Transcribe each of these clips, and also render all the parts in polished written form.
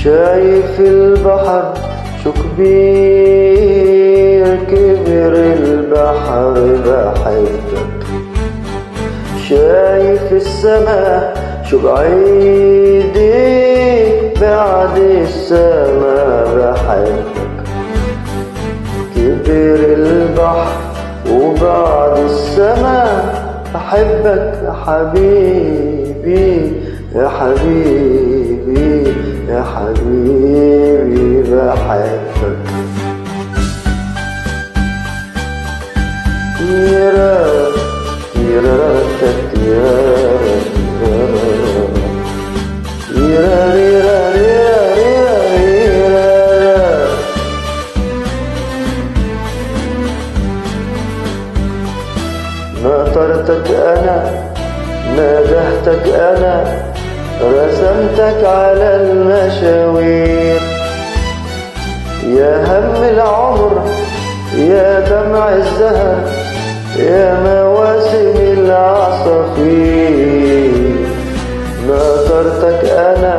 شايف البحر شو كبير، كبر البحر بحبك. شايف السما شو بعيدة، بعد السما بحبك. كبر البحر وبعد السما بحبك يا حبيبي، يا حبيبي، يا حبيبي بحبك. تيرا تيرا تيرا تيرا ناطرتك أنا، نادحتك أنا، رسمتك على المشاوير. يا هم العمر، يا دمع الزهر، يا مواسم العصافير. ناطرتك أنا،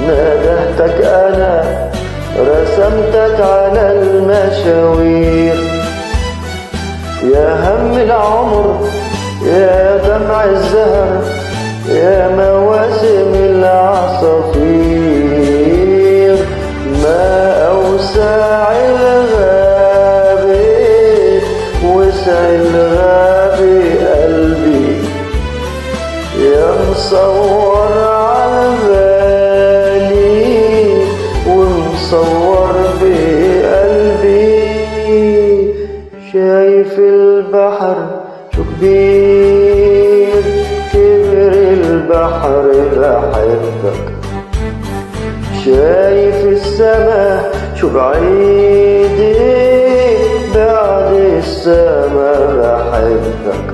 نادحتك أنا، رسمتك على المشاوير. يا هم العمر، يا دمع الزهر، يا مواسم العصافير. ما أوسع الغابة، وسع الغابة قلبي، يا مصور عالبالي ومصور بقلبي. شايف البحر شو كبير، كبر البحر بحبك. شايف السما شو بعيدة، بعد السما بحبك.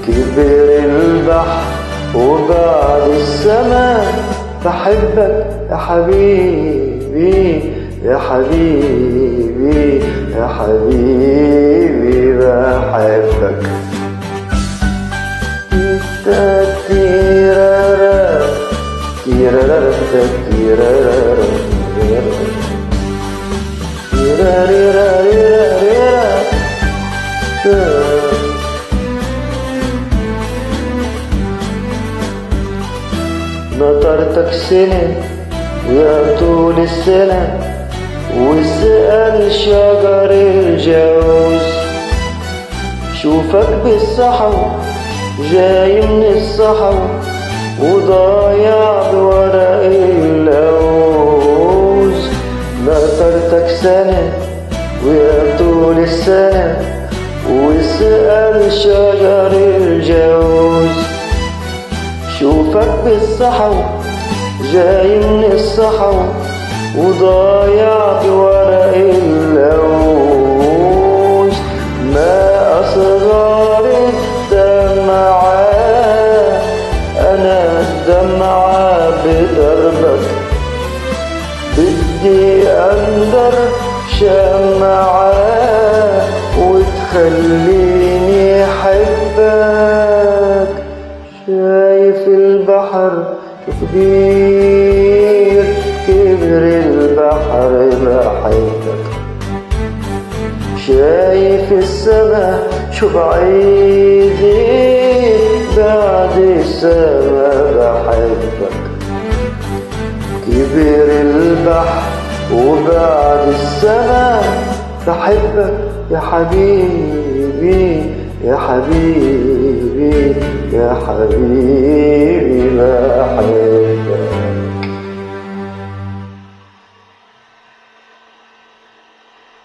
كبر البحر وبعد السما بحبك يا حبيبي، يا حبيبي، يا حبيبي بحبك. تيرارا تيرارا تيرارا نطرتك سنة يا طول السنة، واسأل شجر الجوز. شوفك بالصحو جاي من الصحو، وضايع بورق اللوز. نطرتك سنة ويا طول السنة، واسأل شجر الجوز. شوفك بالصحو جاي من الصحو، وضايع بورق اللوز. ما أصغر الدمعة، أنا الدمعة بدربك. بدي أندر شمعة وتخليني أحبك. شايف البحر كبير، كبر البحر بحبك. شايف السما شو بعيدة، بعد السما بحبك. كبر البحر وبعد السما بحبك يا حبيبي، يا حبيبي، يا حبيبي بحبك.